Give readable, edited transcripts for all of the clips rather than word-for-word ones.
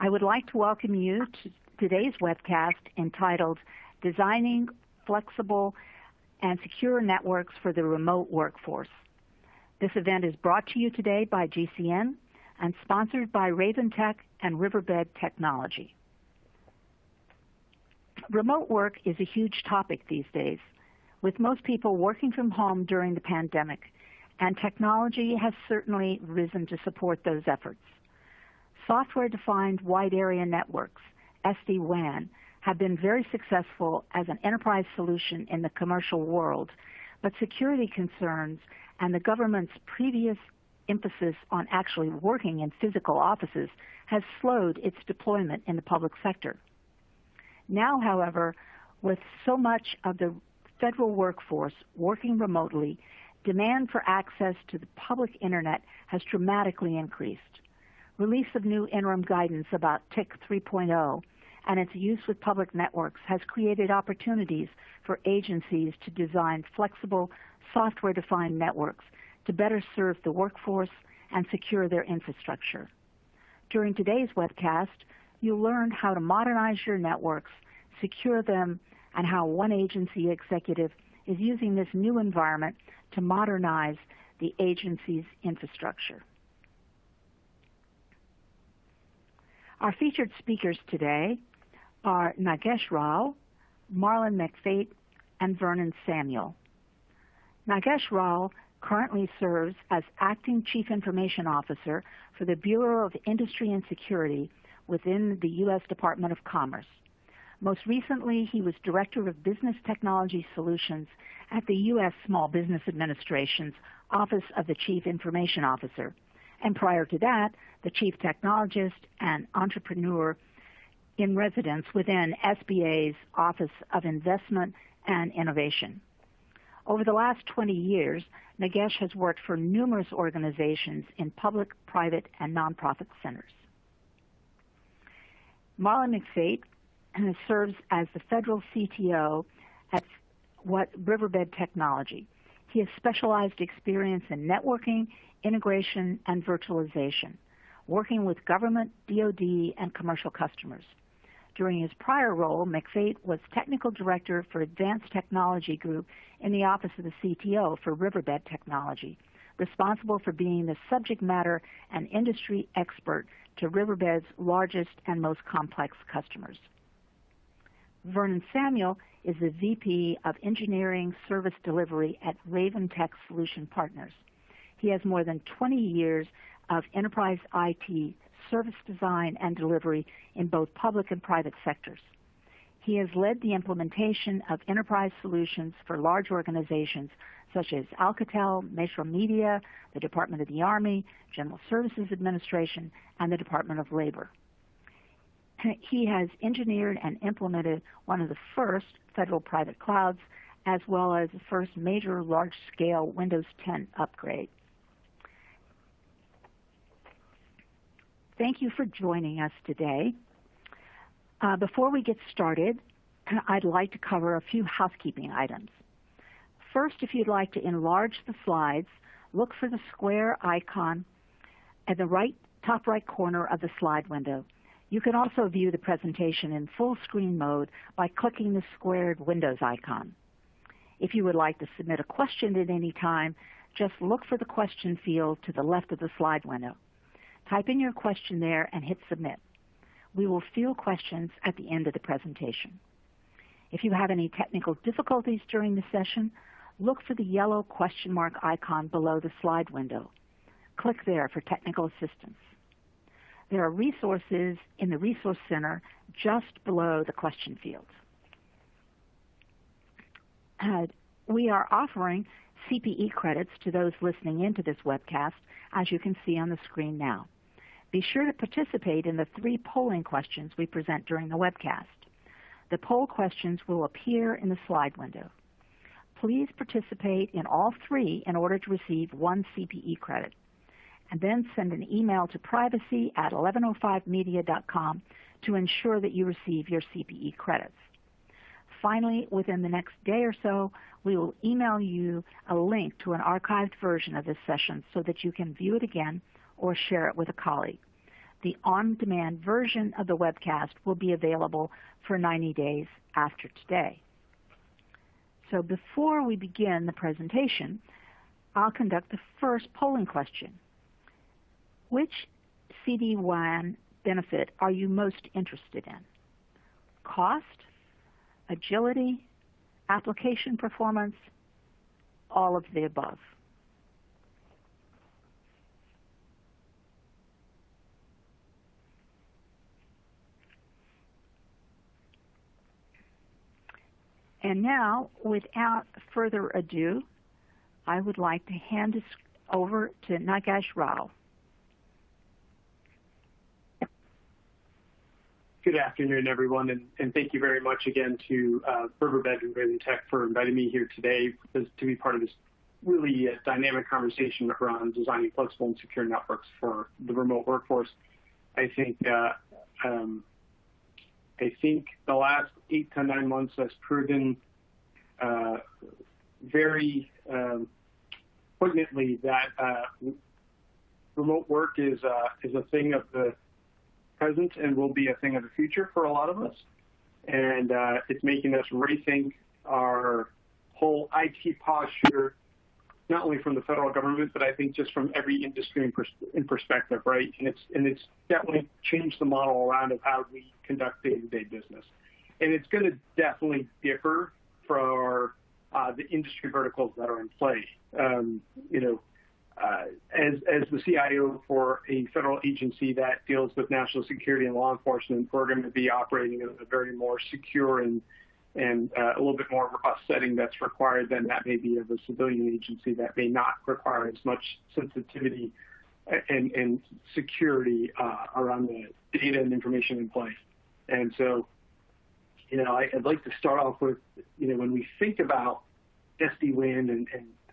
I would like to welcome you to today's webcast entitled Designing Flexible and Secure Networks for the Remote Workforce. This event is brought to you today by GCN and sponsored by RavenTek and Riverbed Technology. Remote work is a huge topic these days, with most people working from home during the pandemic, and technology has certainly risen to support those efforts. Software-defined wide area networks, SD-WAN, have been very successful as an enterprise solution in the commercial world, but security concerns and the government's previous emphasis on actually working in physical offices has slowed its deployment in the public sector. Now, however, with so much of the federal workforce working remotely, demand for access to the public internet has dramatically increased. Release of new interim guidance about TIC 3.0 and its use with public networks has created opportunities for agencies to design flexible, software-defined networks to better serve the workforce and secure their infrastructure. During today's webcast, you'll learn how to modernize your networks, secure them, and how one agency executive is using this new environment to modernize the agency's infrastructure. Our featured speakers today are Nagesh Rao, Marlin McFate, and Vernon Samuel. Nagesh Rao currently serves as Acting Chief Information Officer for the Bureau of Industry and Security within the U.S. Department of Commerce. Most recently, he was Director of Business Technology Solutions at the U.S. Small Business Administration's Office of the Chief Information Officer, and prior to that, the Chief Technologist and Entrepreneur in Residence within SBA's Office of Investment and Innovation. Over the last 20 years, Nagesh has worked for numerous organizations in public, private, and nonprofit centers. Marlin McFate serves as the federal CTO at Riverbed Technology. He has specialized experience in networking, integration, and virtualization, working with government, DoD, and commercial customers. During his prior role, McFate was Technical Director for Advanced Technology Group in the Office of the CTO for Riverbed Technology, responsible for being the subject matter and industry expert to Riverbed's largest and most complex customers. Vernon Samuel is the VP of Engineering Service Delivery at RavenTek Solution Partners. He has more than 20 years of enterprise IT service design and delivery in both public and private sectors. He has led the implementation of enterprise solutions for large organizations such as Alcatel, Metro Media, the Department of the Army, General Services Administration, and the Department of Labor. He has engineered and implemented one of the first federal private clouds, as well as the first major large-scale Windows 10 upgrade. Thank you for joining us today. Before we get started, I'd like to cover a few housekeeping items. First, if you'd like to enlarge the slides, look for the square icon at the top right corner of the slide window. You can also view the presentation in full screen mode by clicking the squared Windows icon. If you would like to submit a question at any time, just look for the question field to the left of the slide window. Type in your question there and hit submit. We will field questions at the end of the presentation. If you have any technical difficulties during the session, look for the yellow question mark icon below the slide window. Click there for technical assistance. There are resources in the Resource Center just below the question field. We are offering CPE credits to those listening into this webcast, as you can see on the screen now. Be sure to participate in the 3 polling questions we present during the webcast. The poll questions will appear in the slide window. Please participate in all 3 in order to receive 1 CPE credit, and then send an email to privacy@1105media.com to ensure that you receive your CPE credits. Finally, within the next day or so, we will email you a link to an archived version of this session so that you can view it again or share it with a colleague. The on-demand version of the webcast will be available for 90 days after today. So before we begin the presentation, I'll conduct the first polling question. Which SD-WAN benefit are you most interested in? Cost, agility, application performance, all of the above. And now, without further ado, I would like to hand this over to Nagesh Rao. Good afternoon, everyone, and thank you very much again to Riverbed and RavenTek for inviting me here today to be part of this really dynamic conversation around designing flexible and secure networks for the remote workforce. I think the last 8 to 9 months has proven very poignantly that remote work is a thing of the present and will be a thing of the future for a lot of us. And it's making us rethink our whole IT posture, not only from the federal government, but I think just from every industry in perspective, right? And it's definitely changed the model around of how we conduct day-to-day business. And it's going to definitely differ for the industry verticals that are in play. As the CIO for a federal agency that deals with national security and law enforcement, we're going to be operating in a very more secure and a little bit more robust setting that's required than that may be of a civilian agency that may not require as much sensitivity and security around the data and information in play. And so, I'd like to start off with, when we think about SD-WAN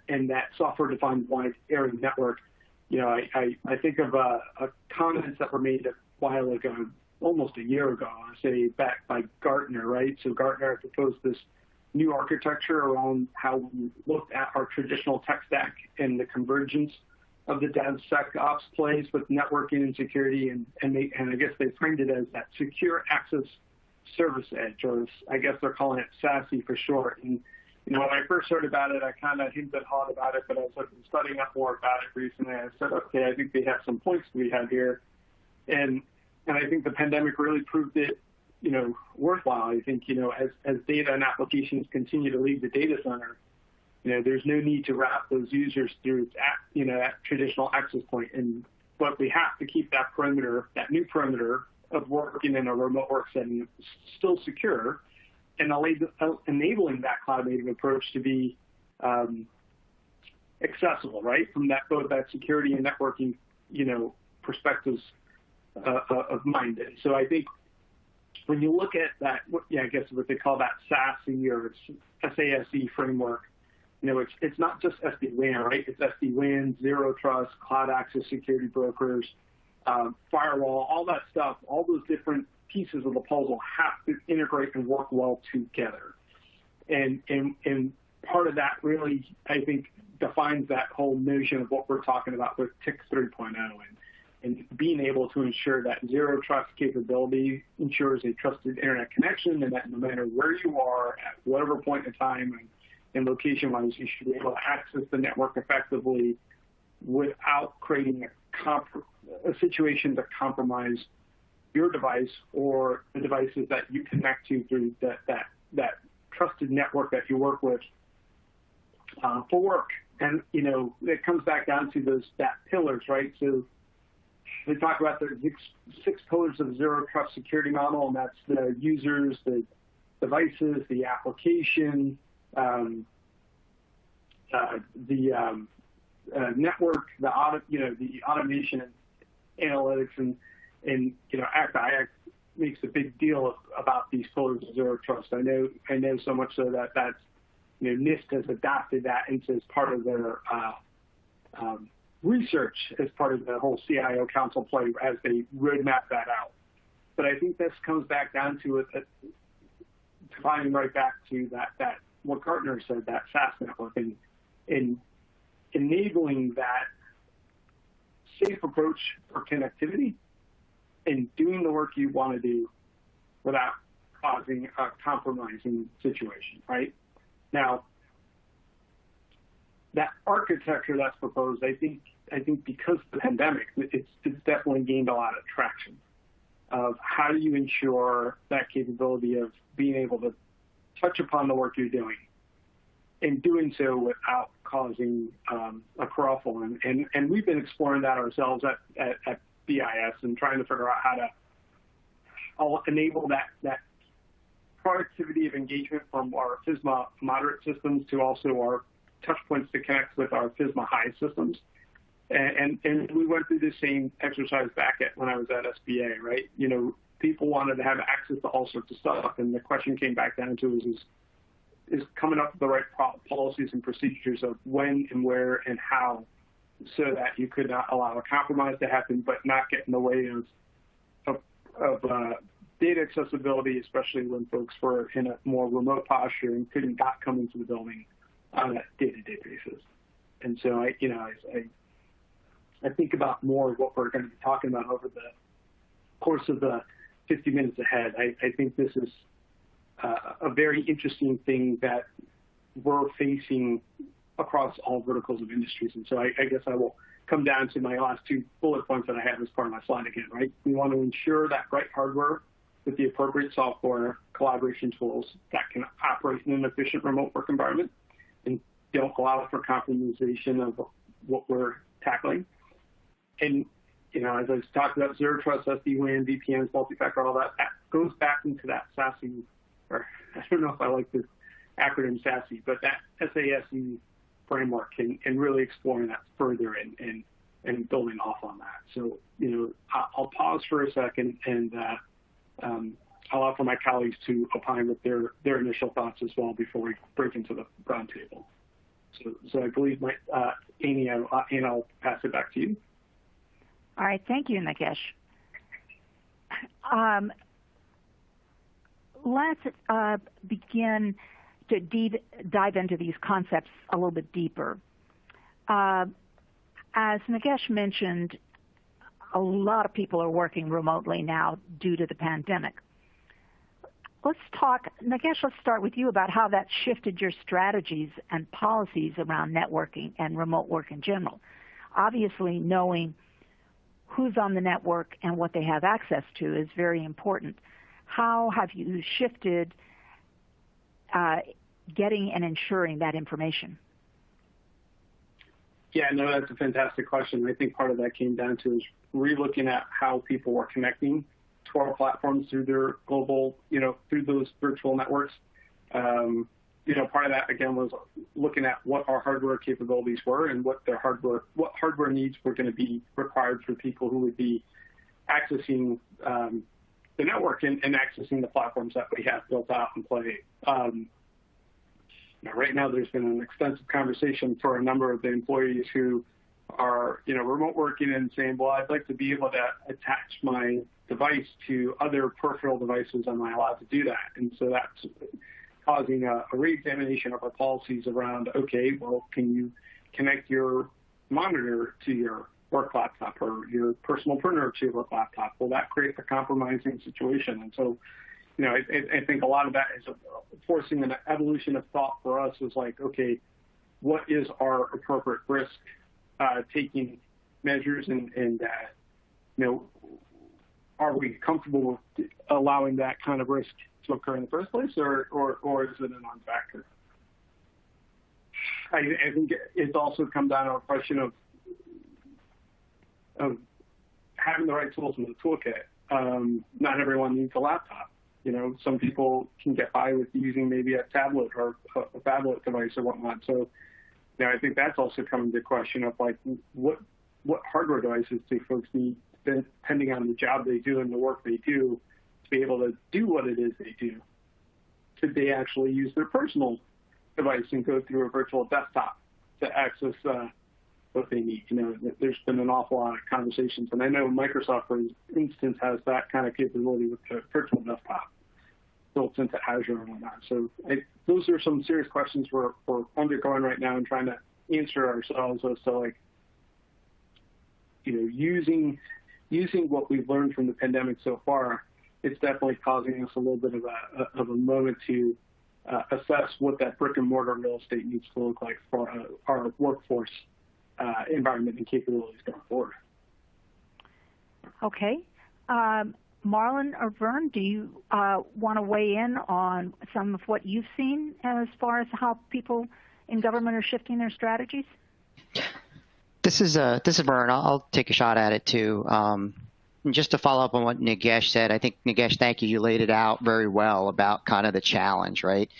and that software-defined wide area network, I think of comments that were made a while ago, almost a year ago, I say back by Gartner, right? So Gartner proposed this new architecture around how we looked at our traditional tech stack and the convergence of the DevSecOps plays with networking and security, and I guess they framed it as that secure access service edge, or I guess they're calling it SASE for short. And when I first heard about it, I kind of hinted hard about it, but as I've been studying up more about it recently, I said, okay, I think they have some points we have here. And I think the pandemic really proved it, worthwhile. I think, as data and applications continue to leave the data center, there's no need to route those users through that traditional access point. But we have to keep that perimeter, that new perimeter of working in a remote work setting, still secure, and enabling that cloud-native approach to be accessible, right? From both that security and networking, perspectives of mind. And so I think when you look at that, I guess what they call that SASE or SASE framework, it's not just SD-WAN, right? It's SD-WAN, Zero Trust, Cloud Access Security Brokers, firewall, all that stuff, all those different pieces of the puzzle have to integrate and work well together. And part of that really, I think, defines that whole notion of what we're talking about with TIC 3.0 and being able to ensure that zero trust capability ensures a trusted internet connection, and that no matter where you are at whatever point in time and location-wise, you should be able to access the network effectively without creating a situation to compromise your device or the devices that you connect to through that trusted network that you work with for work. And, it comes back down to that pillars, right? So we talk about the 6 pillars of zero trust security model, and that's the users, the devices, the application, the network, the automation and analytics, and ACT makes a big deal about these pillars of zero trust. I know so much so that's NIST has adopted that into as part of their research, as part of the whole CIO council play as they roadmap that out. But I think this comes back down to it, tying right back to that what Gartner said, that SaaS network, and in enabling that safe approach for connectivity, and doing the work you want to do without causing a compromising situation, right? Now, that architecture that's proposed, I think because of the pandemic, it's definitely gained a lot of traction of how do you ensure that capability of being able to touch upon the work you're doing and doing so without causing a kerfuffle. And we've been exploring that ourselves at BIS and trying to figure out how to enable that productivity of engagement from our FISMA moderate systems to also our touch points to connect with our FISMA high systems. And we went through the same exercise back when I was at SBA, right? You know, people wanted to have access to all sorts of stuff, and the question came back down to is coming up with the right policies and procedures of when and where and how, so that you could not allow a compromise to happen, but not get in the way of data accessibility, especially when folks were in a more remote posture and couldn't not come into the building on a day-to-day basis. And so I think about more of what we're going to be talking about over the course of the 50 minutes ahead. I think this is a very interesting thing that we're facing across all verticals of industries. And so I guess I will come down to my last two bullet points that I have as part of my slide again, right? We want to ensure that right hardware with the appropriate software, collaboration tools that can operate in an efficient remote work environment and don't allow for compromisation of what we're tackling. And, you know, as I was talking about zero trust, SD-WAN, VPNs, multi-factor, all that goes back into that SASE, or I don't know if I like this acronym SASE, but that SASE framework and really exploring that further and building off on that. So, you know, I'll pause for a second and I'll offer my colleagues to opine with their initial thoughts as well before we break into the roundtable. So I believe Amy, I'll pass it back to you. All right, thank you, Nagesh. Let's begin to dive into these concepts a little bit deeper. As Nagesh mentioned, a lot of people are working remotely now due to the pandemic. Nagesh, let's start with you about how that shifted your strategies and policies around networking and remote work in general. Obviously, knowing who's on the network and what they have access to is very important. How have you shifted getting and ensuring that information? Yeah, no, that's a fantastic question. I think part of that came down to is relooking at how people were connecting to our platforms through their global, through those virtual networks. Part of that again was looking at what our hardware capabilities were and what hardware needs were going to be required for people who would be accessing the network and accessing the platforms that we have built out in play. Right now, there's been an extensive conversation for a number of the employees who are, remote working and saying, well, I'd like to be able to attach my device to other peripheral devices. Am I allowed to do that? And so that's causing a re-examination of our policies around, okay, well, can you connect your monitor to your work laptop or your personal printer to your work laptop? Will that create a compromising situation? And so, I think a lot of that is forcing an evolution of thought for us is like, okay, what is our appropriate risk taking measures and are we comfortable with allowing that kind of risk to occur in the first place, or is it a non-factor? I think it's also come down to a question of having the right tools in the toolkit. Not everyone needs a laptop. Some people can get by with using maybe a tablet or a phablet device or whatnot. So, I think that's also coming to the question of like, what hardware devices do folks need, depending on the job they do and the work they do, to be able to do what it is they do. Could they actually use their personal device and go through a virtual desktop to access what they need? There's been an awful lot of conversations, and I know Microsoft, for instance, has that kind of capability with the virtual desktop built into Azure and whatnot. So those are some serious questions we're undergoing right now and trying to answer ourselves as to like, using using what we've learned from the pandemic so far, it's definitely causing us a little bit of a moment to assess what that brick and mortar real estate needs to look like for our workforce environment and capabilities going forward. Okay. Marlin or Vern, do you want to weigh in on some of what you've seen as far as how people in government are shifting their strategies? This is Vern. I'll take a shot at it too. And just to follow up on what Nagesh said, I think, Nagesh, thank you. You laid it out very well about kind of the challenge, right?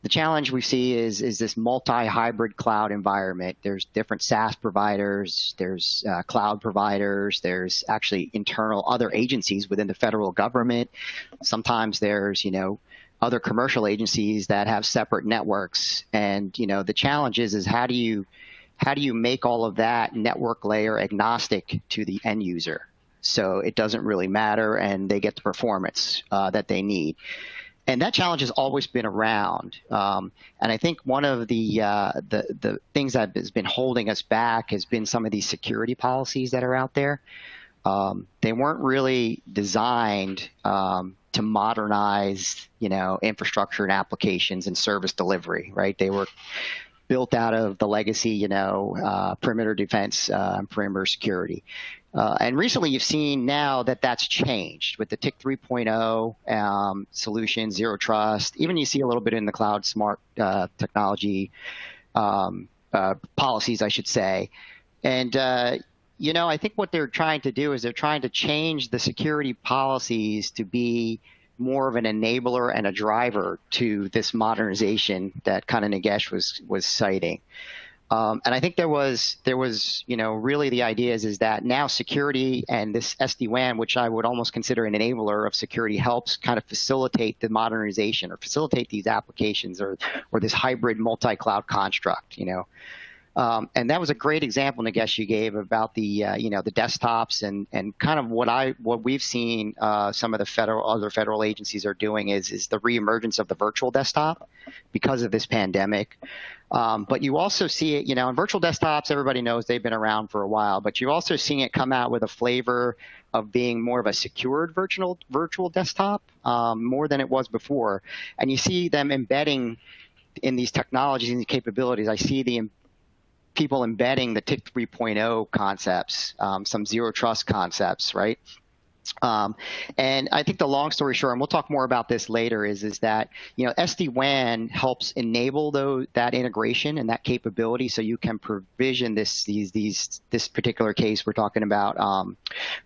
The challenge we see is this multi-hybrid cloud environment. There's different SaaS providers, there's cloud providers, there's actually internal other agencies within the federal government. Sometimes there's, other commercial agencies that have separate networks. And, the challenge is how do you make all of that network layer agnostic to the end user? So it doesn't really matter and they get the performance that they need. And that challenge has always been around. And I think one of the things that has been holding us back has been some of these security policies that are out there. They weren't really designed to modernize, infrastructure and applications and service delivery, right? They were built out of the legacy, perimeter defense and perimeter security. And recently you've seen now that that's changed with the TIC 3.0 solution, zero trust. Even you see a little bit in the cloud smart technology policies, I should say. And, I think what they're trying to do is they're trying to change the security policies to be more of an enabler and a driver to this modernization that kind of Nagesh was citing. And I think there was, really the idea is that now security and this SD-WAN, which I would almost consider an enabler of security, helps kind of facilitate the modernization or facilitate these applications or this hybrid multi-cloud construct, And that was a great example, Nagesh, you gave about the, the desktops and kind of what we've seen some of the other federal agencies are doing is the reemergence of the virtual desktop because of this pandemic. But you also see it, in virtual desktops, everybody knows they've been around for a while, but you're also seeing it come out with a flavor of being more of a secured virtual desktop, more than it was before. And you see them embedding in these technologies and capabilities. I see people embedding the TIC 3.0 concepts, some zero trust concepts, right? And I think the long story short, and we'll talk more about this later, is that SD-WAN helps enable that integration and that capability, so you can provision this particular case we're talking about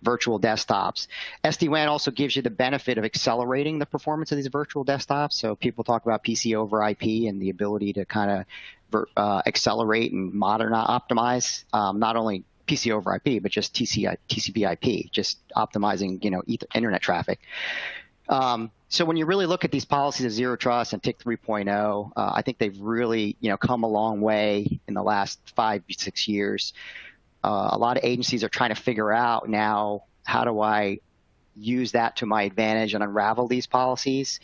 virtual desktops. SD-WAN also gives you the benefit of accelerating the performance of these virtual desktops. So people talk about PC over IP and the ability to kind of accelerate and optimize not only PC over IP, but just TCP/IP, just optimizing, internet traffic. So when you really look at these policies of zero trust and TIC 3.0, I think they've really, come a long way in the last 5-6 years. A lot of agencies are trying to figure out now, how do I use that to my advantage and unravel these policies?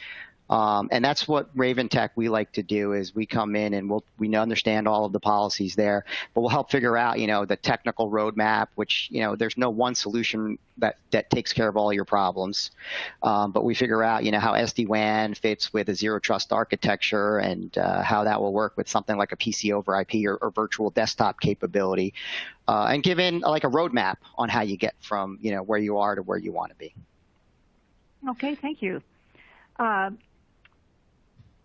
And that's what RavenTek we like to do, is we come in and we understand all of the policies there, but we'll help figure out, the technical roadmap, which, there's no one solution that takes care of all your problems. But we figure out, how SD-WAN fits with a zero trust architecture and how that will work with something like a PC over IP or virtual desktop capability, and given like a roadmap on how you get from, where you are to where you want to be. Okay, thank you.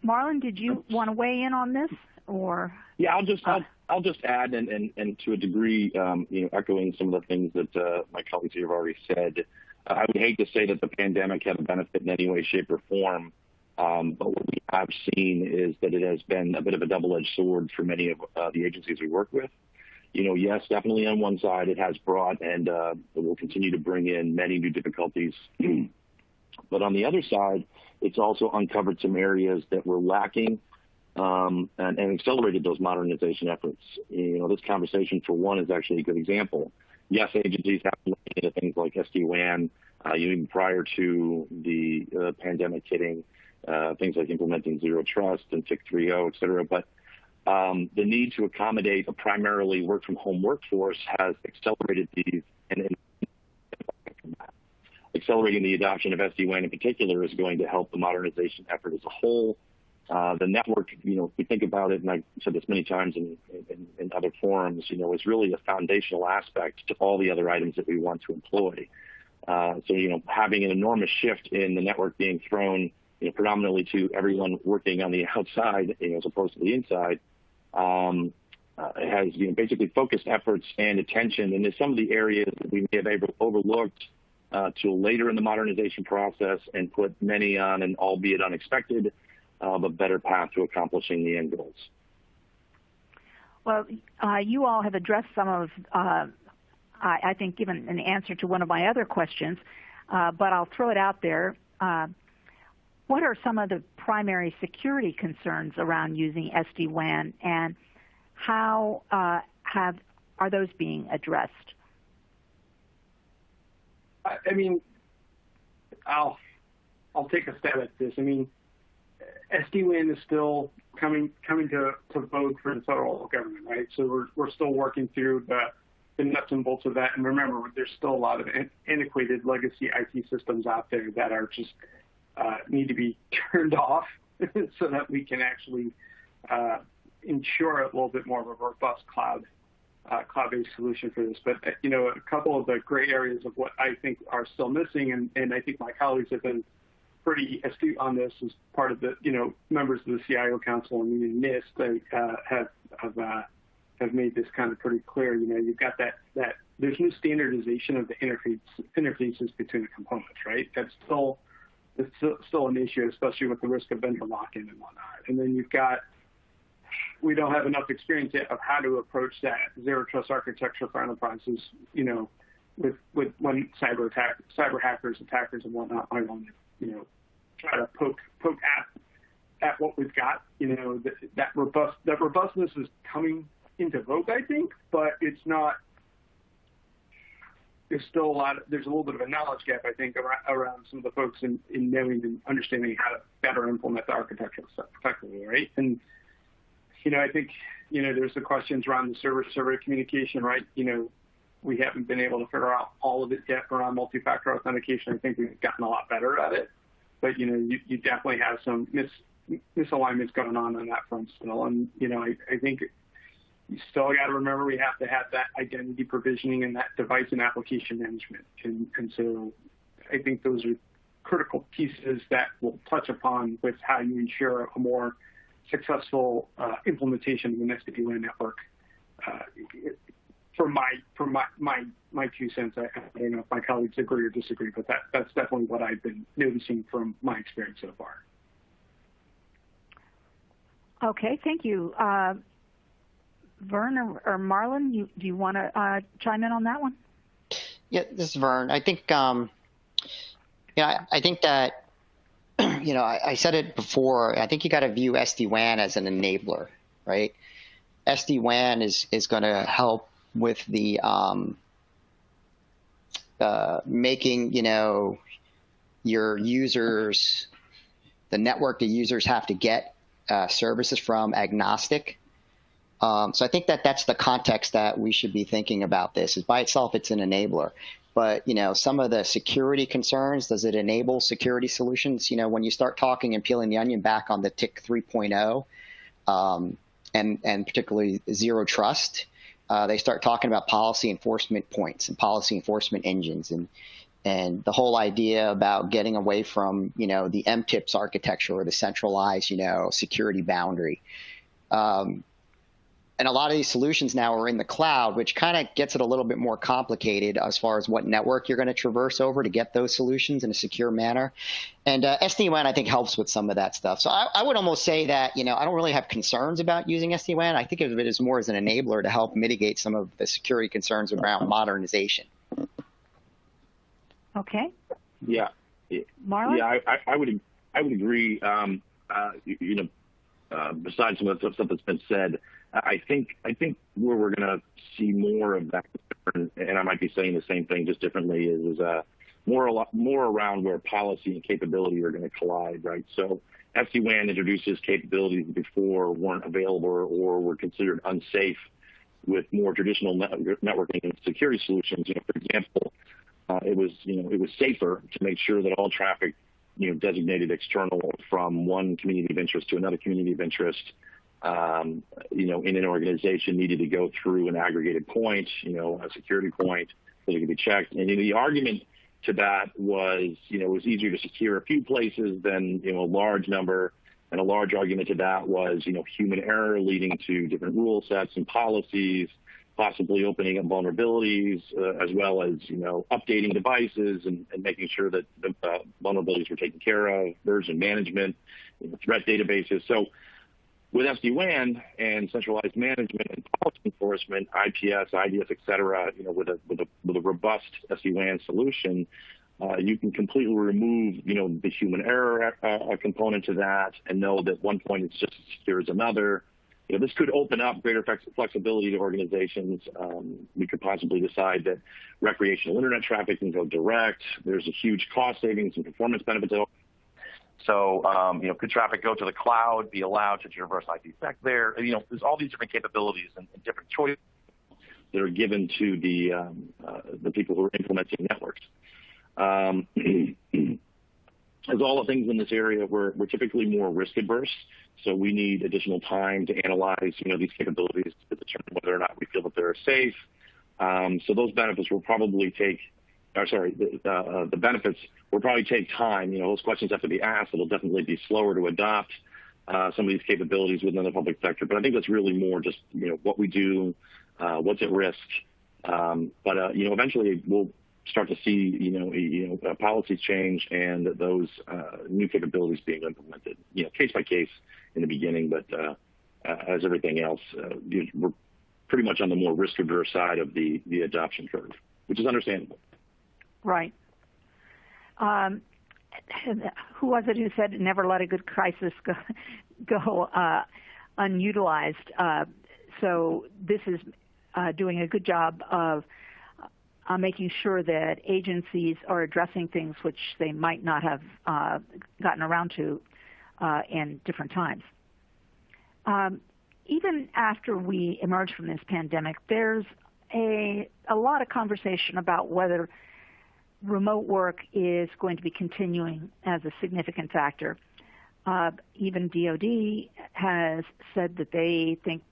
Marlin, did you want to weigh in on this, or? Yeah, I'll just add, and to a degree, echoing some of the things that my colleagues here have already said. I would hate to say that the pandemic had a benefit in any way, shape, or form, but what we have seen is that it has been a bit of a double-edged sword for many of the agencies we work with. Yes, definitely on one side it has brought and it will continue to bring in many new difficulties, but on the other side, it's also uncovered some areas that were lacking and accelerated those modernization efforts. This conversation, for one, is actually a good example. Yes, agencies have to look into things like SD-WAN, even prior to the pandemic hitting, things like implementing zero trust and TIC 3.0, et cetera. But the need to accommodate a primarily work-from-home workforce has accelerated these and accelerating the adoption of SD-WAN in particular is going to help the modernization effort as a whole. The network, if we think about it, and I've said this many times in other forums, is really a foundational aspect to all the other items that we want to employ. So, having an enormous shift in the network being thrown, predominantly to everyone working on the outside, as opposed to the inside, has basically focused efforts and attention into some of the areas that we may have overlooked till later in the modernization process, and put many on an albeit unexpected but better path to accomplishing the end goals. Well, you all have addressed some of, I think, given an answer to one of my other questions, but I'll throw it out there. What are some of the primary security concerns around using SD-WAN, and how are those being addressed? I mean, I'll take a stab at this. I mean, SD-WAN is still coming to vogue for the federal government, right? So we're still working through the nuts and bolts of that. And remember, there's still a lot of antiquated legacy IT systems out there that are just need to be turned off so that we can actually ensure a little bit more of a robust cloud-based solution for this. But a couple of the gray areas of what I think are still missing, and I think my colleagues have been pretty astute on this as part of the members of the CIO Council and even NIST have made this kind of pretty clear. You've got that there's no standardization of the interfaces between the components, right? That's still an issue, especially with the risk of vendor lock-in and whatnot. And then we don't have enough experience yet of how to approach that zero trust architecture for enterprises, with when cyber hackers, attackers, and whatnot might want to, try to poke at what we've got. That robustness is coming into vogue, I think, but it's not. There's still there's a little bit of a knowledge gap, I think, around some of the folks in knowing and understanding how to better implement the architectural stuff effectively, right? And I think there's the questions around the server-server communication, right? We haven't been able to figure out all of it yet around multi-factor authentication. I think we've gotten a lot better at it, but you definitely have some misalignments going on that front still. And I think you still got to remember we have to have that identity provisioning and that device and application management. And so I think those are critical pieces that we'll touch upon with how you ensure a more successful implementation of an SD-WAN network. For my 2 cents, I don't know if my colleagues agree or disagree, but that's definitely what I've been noticing from my experience so far. Okay, thank you. Vern or Marlin, do you want to chime in on that one? Yeah, this is Vern. I think, I think that, I said it before. I think you got to view SD-WAN as an enabler, right? SD-WAN is going to help with the making, your users, the network the users have to get services from agnostic. So I think that's the context that we should be thinking about this. Is by itself, it's an enabler. But, some of the security concerns, does it enable security solutions? When you start talking and peeling the onion back on the TIC 3.0, and particularly zero trust, they start talking about policy enforcement points and policy enforcement engines, and the whole idea about getting away from, the MTIPS architecture or the centralized, security boundary. And a lot of these solutions now are in the cloud, which kind of gets it a little bit more complicated as far as what network you're going to traverse over to get those solutions in a secure manner. And SD-WAN, I think, helps with some of that stuff. So I would almost say that, I don't really have concerns about using SD-WAN. I think of it as more as an enabler to help mitigate some of the security concerns around modernization. Okay. Yeah. Marlon? Yeah, I would agree. Besides some of the stuff that's been said, I think where we're going to see more of that, and I might be saying the same thing just differently, is more around where policy and capability are going to collide, right? So SD-WAN introduces capabilities that before weren't available or were considered unsafe with more traditional networking and security solutions. For example, it was safer to make sure that all traffic, designated external from one community of interest to another community of interest, in an organization needed to go through an aggregated point, a security point that it could be checked. And the argument to that was, it was easier to secure a few places than, a large number. And a large argument to that was, human error leading to different rule sets and policies, possibly opening up vulnerabilities, as well as, updating devices and making sure that the vulnerabilities were taken care of, version management, threat databases. So with SD-WAN and centralized management and policy enforcement, IPS, IDS, et cetera, with a robust SD-WAN solution, you can completely remove, the human error component to that and know that one point is just as secure as another. This could open up greater flexibility to organizations. We could possibly decide that recreational internet traffic can go direct. There's a huge cost savings and performance benefits. So, could traffic go to the cloud, be allowed to traverse IPsec there? There's all these different capabilities and different choices that are given to the people who are implementing networks. As all the things in this area, we're typically more risk adverse, so we need additional time to analyze, these capabilities to determine whether or not we feel that they're safe. So those benefits will probably take, the benefits will probably take time. Those questions have to be asked. It'll definitely be slower to adopt some of these capabilities within the public sector. But I think that's really more just, what we do, what's at risk. But eventually we'll start to see, policies change and those new capabilities being implemented, case by case in the beginning. But as everything else, we're pretty much on the more risk-averse side of the adoption curve, which is understandable. Right. Who was it who said never let a good crisis go unutilized? So this is doing a good job of making sure that agencies are addressing things which they might not have gotten around to in different times. Even after we emerge from this pandemic, there's a lot of conversation about whether remote work is going to be continuing as a significant factor. Even DoD has said that they think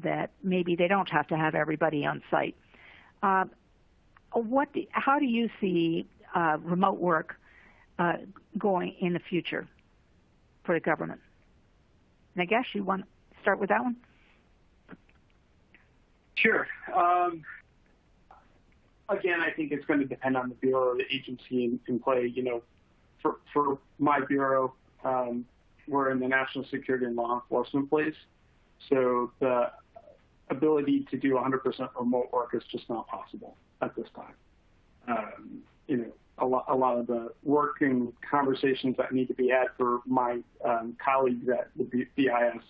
that maybe they don't have to have everybody on site. How do you see remote work going in the future for the government? Nagesh, you want to start with that one? Sure. Again, I think it's going to depend on the bureau or the agency in play. For my bureau, we're in the national security and law enforcement place. So the ability to do 100% remote work is just not possible at this time. A lot of the working conversations that need to be had for my colleagues at the BIS,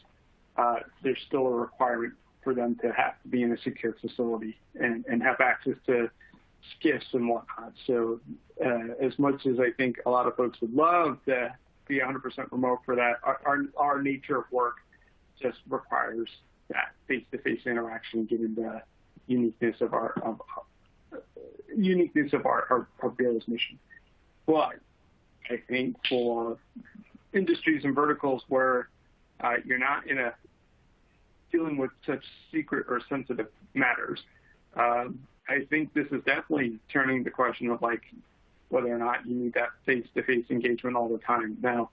there's still a requirement for them to have to be in a secure facility and have access to SCIFs and whatnot. So as much as I think a lot of folks would love to be 100% remote for that, our nature of work just requires that face-to-face interaction, given the uniqueness of our bureau's mission. But I think for industries and verticals where you're not dealing with such secret or sensitive matters, I think this is definitely turning the question of whether or not you need that face-to-face engagement all the time. Now,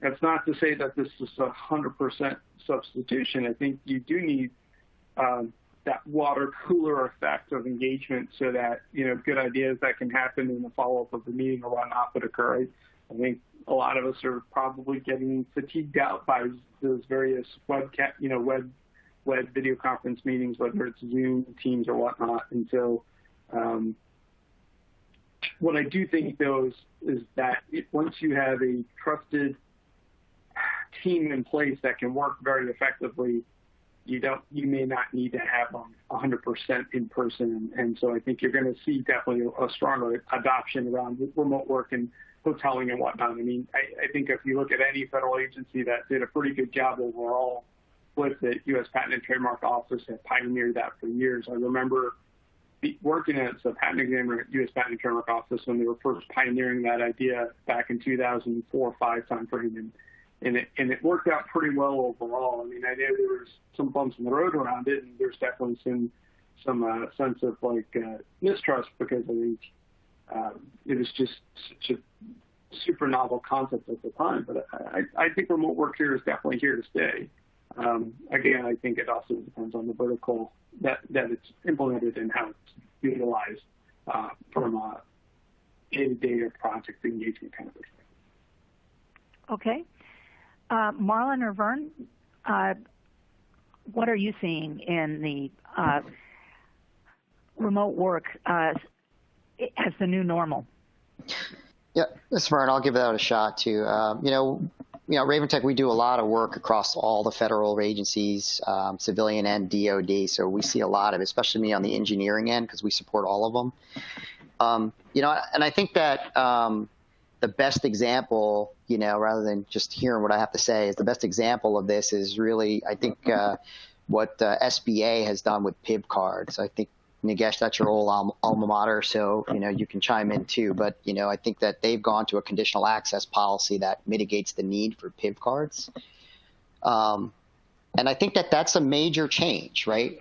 that's not to say that this is 100% substitution. I think you do need that water cooler effect of engagement so that, good ideas that can happen in the follow-up of the meeting or whatnot would occur. I think a lot of us are probably getting fatigued out by those various web video conference meetings, whether it's Zoom, Teams, or whatnot. And so what I do think, though, is that once you have a trusted team in place that can work very effectively, you may not need to have them 100% in person. And so I think you're going to see definitely a stronger adoption around remote work and hoteling and whatnot. I mean, I think if you look at any federal agency that did a pretty good job overall with the U.S. Patent and Trademark Office, that pioneered that for years. I remember working as a patent examiner at U.S. Patent and Trademark Office when they were first pioneering that idea back in 2004 or 5 timeframe, and it worked out pretty well overall. I mean, I know there was some bumps in the road around it, and there's definitely some sense of mistrust, because I think it was just such a super novel concept at the time. But I think remote work here is definitely here to stay. Again, I think it also depends on the vertical that it's implemented and how it's utilized from a day-to-day or project engagement kind of perspective. Okay. Marlin or Vern, what are you seeing in the remote work as the new normal? Yeah, this is Vern. I'll give that a shot too. RavenTek, we do a lot of work across all the federal agencies, civilian and DoD. So we see a lot of it, especially me on the engineering end, because we support all of them. And I think that the best example, rather than just hearing what I have to say, is the best example of this is really, I think, what SBA has done with PIV cards. I think, Nagesh, that's your old alma mater, so you can chime in too. But I think that they've gone to a conditional access policy that mitigates the need for PIV cards, and I think that that's a major change, right,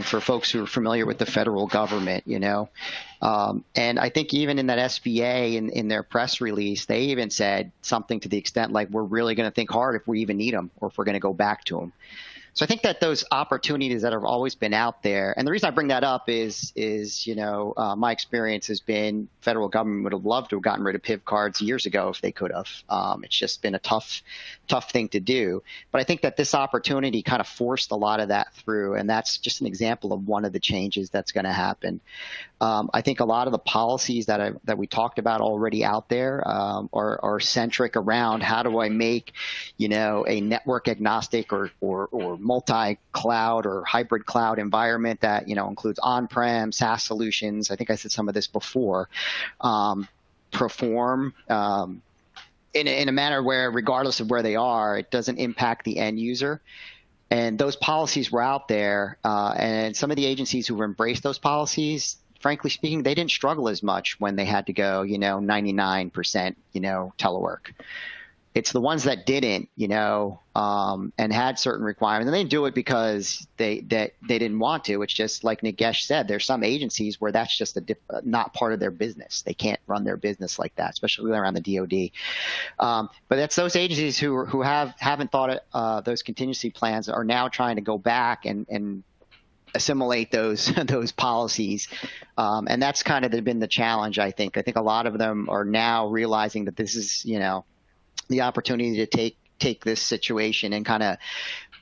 for folks who are familiar with the federal government. And I think even in that SBA in their press release, they even said something to the extent like, we're really going to think hard if we even need them or if we're going to go back to them. So I think that those opportunities that have always been out there, and the reason I bring that up is my experience has been federal government would have loved to have gotten rid of PIV cards years ago if they could have. It's just been a tough thing to do. But I think that this opportunity kind of forced a lot of that through, and that's just an example of one of the changes that's going to happen. I think a lot of the policies that we talked about already out there are centric around how do I make a network agnostic or multi-cloud or hybrid cloud environment that includes on-prem, SaaS solutions. I think I said some of this before. Perform in a manner where, regardless of where they are, it doesn't impact the end user. And those policies were out there, and some of the agencies who embraced those policies, frankly speaking, they didn't struggle as much when they had to go 99% telework. It's the ones that didn't, and had certain requirements. And they didn't do it because they didn't want to. It's just like Nagesh said, there's some agencies where that's just not part of their business. They can't run their business like that, especially around the DoD. But that's those agencies who haven't thought those contingency plans are now trying to go back and assimilate those policies. And that's kind of been the challenge, I think. I think a lot of them are now realizing that this is, the opportunity to take this situation and kind of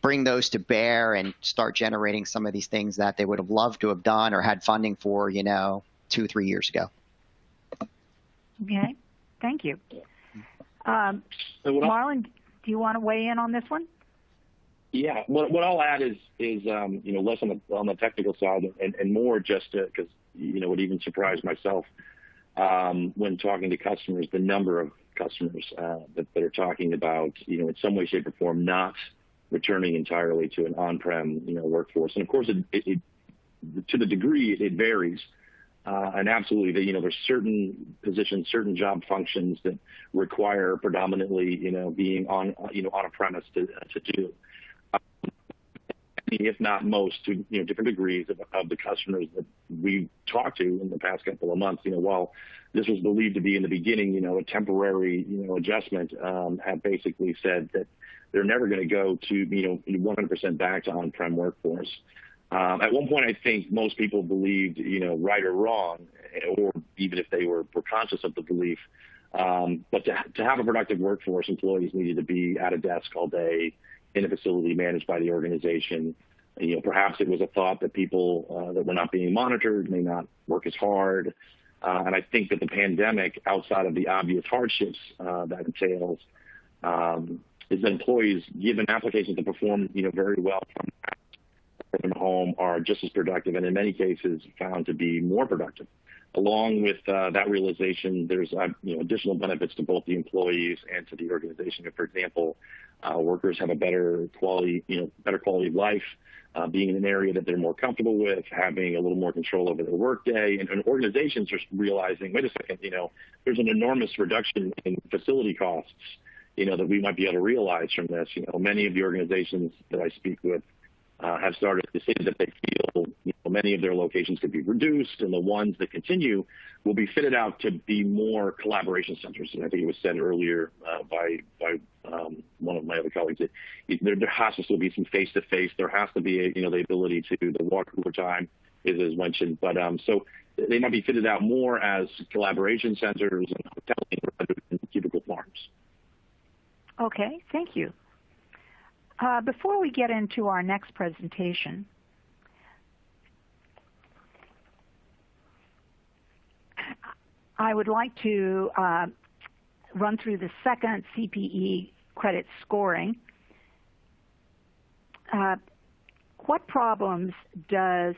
bring those to bear and start generating some of these things that they would have loved to have done or had funding for, 2-3 years ago. Okay, thank you. Marlin, do you want to weigh in on this one? Yeah, what I'll add is less on the technical side and more just because it even surprised myself when talking to customers, the number of customers that are talking about, in some way, shape, or form, not returning entirely to an on-prem, workforce. And of course, it to the degree it varies. And absolutely, there's certain positions, certain job functions that require predominantly, being on a premise to do. If not most, to different degrees of the customers that we talked to in the past couple of months, while this was believed to be in the beginning, a temporary, adjustment, have basically said that they're never going to go to, 100% back to on-prem workforce. At one point, I think most people believed, right or wrong, or even if they were conscious of the belief, but to have a productive workforce, employees needed to be at a desk all day, in a facility managed by the organization. Perhaps it was a thought that people that were not being monitored may not work as hard. And I think that the pandemic, outside of the obvious hardships that entails, is that employees, given applications that perform very well from home, are just as productive and in many cases found to be more productive Along with that realization, there's additional benefits to both the employees and to the organization. If, for example, workers have a better quality of life, being in an area that they're more comfortable with, having a little more control over their workday, and organizations are realizing, wait a second, there's an enormous reduction in facility costs, that we might be able to realize from this. Many of the organizations that I speak with have started to say that they feel many of their locations could be reduced, and the ones that continue will be fitted out to be more collaboration centers. And I think it was said earlier by one of my other colleagues that there has to still be some face-to-face. There has to be the ability to the water cooler time is mentioned, but so they might be fitted out more as collaboration centers and hoteling rather than cubicle farms. Okay, thank you. Before we get into our next presentation, I would like to run through the second CPE credit scoring. What problems does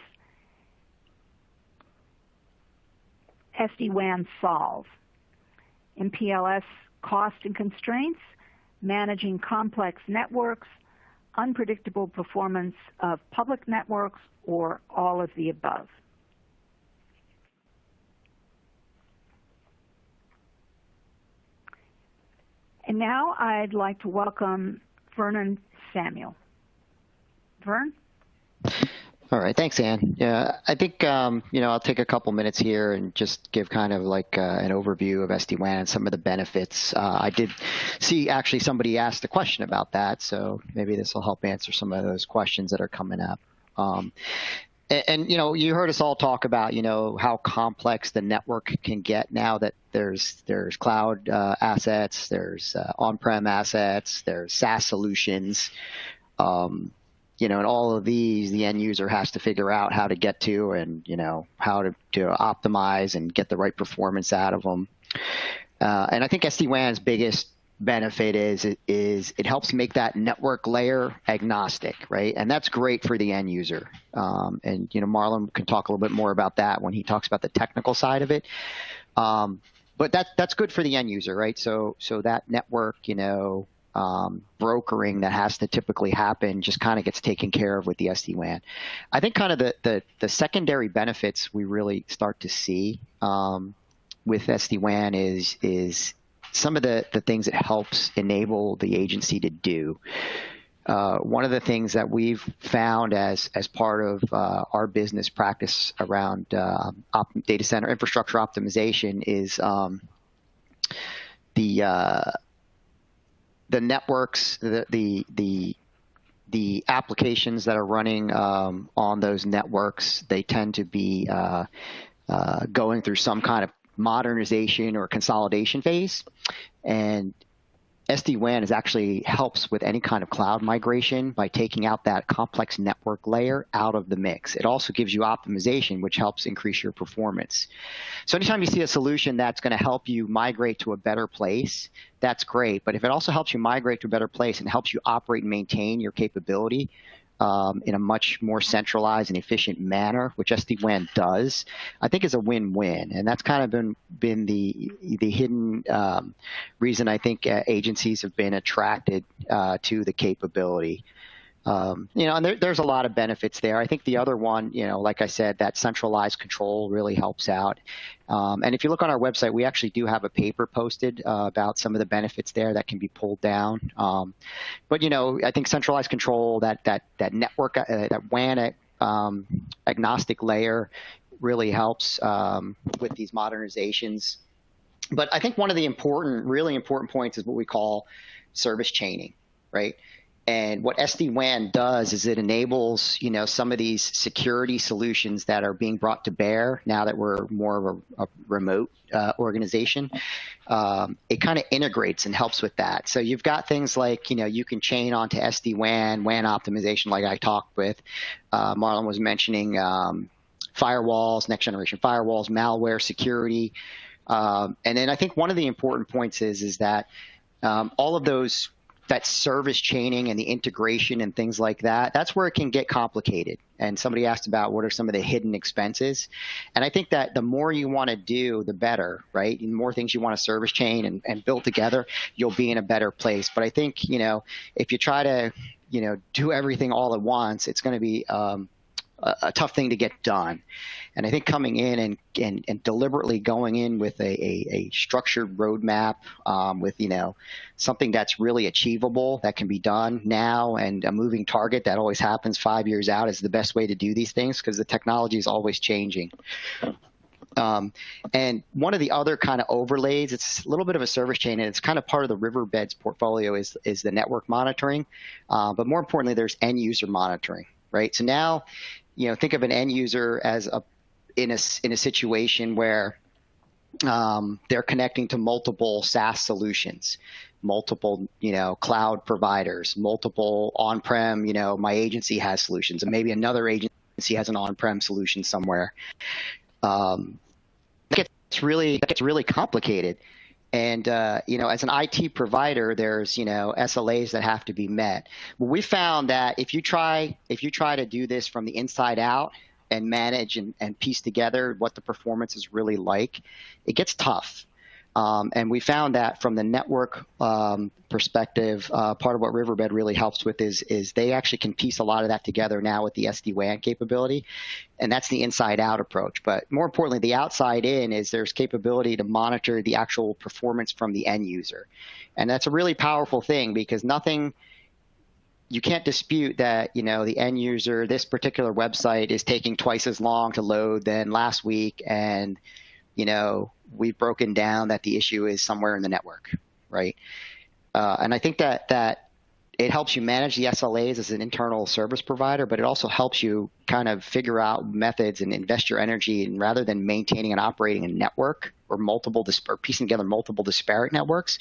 SD-WAN solve? MPLS cost and constraints, managing complex networks, unpredictable performance of public networks, or all of the above? And now I'd like to welcome Vernon Samuel. Vern? All right, thanks, Ann. Yeah, I think I'll take a couple minutes here and just give kind of like an overview of SD-WAN and some of the benefits. I did see actually somebody asked a question about that, so maybe this will help answer some of those questions that are coming up. And you heard us all talk about how complex the network can get now that there's cloud assets, there's on-prem assets, there's SaaS solutions. And all of these, the end user has to figure out how to get to and, how to optimize and get the right performance out of them. And I think SD-WAN's biggest benefit is it helps make that network layer agnostic, right? And that's great for the end user. And, Marlin can talk a little bit more about that when he talks about the technical side of it. But that's good for the end user, right? So that network, brokering that has to typically happen just kind of gets taken care of with the SD-WAN. I think kind of the secondary benefits we really start to see with SD-WAN is some of the things it helps enable the agency to do. One of the things that we've found as part of our business practice around data center infrastructure optimization is the networks, the applications that are running on those networks, they tend to be going through some kind of modernization or consolidation phase. And SD-WAN actually helps with any kind of cloud migration by taking out that complex network layer out of the mix. It also gives you optimization, which helps increase your performance. So anytime you see a solution that's going to help you migrate to a better place, that's great. But if it also helps you migrate to a better place and helps you operate and maintain your capability in a much more centralized and efficient manner, which SD-WAN does, I think is a win-win. And that's kind of been the hidden reason I think agencies have been attracted to the capability. And there's a lot of benefits there. I think the other one, like I said, that centralized control really helps out. And if you look on our website, we actually do have a paper posted about some of the benefits there that can be pulled down. But I think centralized control, that network, that WAN agnostic layer really helps with these modernizations. But I think one of the really important points is what we call service chaining, right? And what SD-WAN does is it enables, some of these security solutions that are being brought to bear now that we're more of a remote organization. It kind of integrates and helps with that. So you've got things like, you can chain onto SD-WAN, WAN optimization, like I talked with. Marlon was mentioning firewalls, next generation firewalls, malware security. And then I think one of the important points is that all of those that service chaining and the integration and things like that, that's where it can get complicated. And somebody asked about what are some of the hidden expenses. And I think that the more you want to do, the better, right? And the more things you want to service chain and build together, you'll be in a better place. But I think, if you try to, do everything all at once, it's going to be a tough thing to get done. And I think coming in and deliberately going in with a structured roadmap with, something that's really achievable that can be done now, and a moving target that always happens 5 years out is the best way to do these things, because the technology is always changing. And one of the other kind of overlays, it's a little bit of a service chain, and it's kind of part of the Riverbed's portfolio is the network monitoring. But more importantly, there's end user monitoring, right? So now, think of an end user as in a situation where they're connecting to multiple SaaS solutions, multiple, cloud providers, multiple on-prem, my agency has solutions, and maybe another agency has an on-prem solution somewhere. It gets really complicated. And, as an IT provider, there's, SLAs that have to be met. But we found that if you try to do this from the inside out and manage and piece together what the performance is really like, it gets tough. And we found that from the network perspective, part of what Riverbed really helps with is they actually can piece a lot of that together now with the SD-WAN capability. And that's the inside out approach. But more importantly, the outside in is there's capability to monitor the actual performance from the end user. And that's a really powerful thing, because you can't dispute that, the end user, this particular website is taking twice as long to load than last week. And, we've broken down that the issue is somewhere in the network, right? And I think that it helps you manage the SLAs as an internal service provider, but it also helps you kind of figure out methods and invest your energy. And rather than maintaining and operating a network or piecing together multiple disparate networks,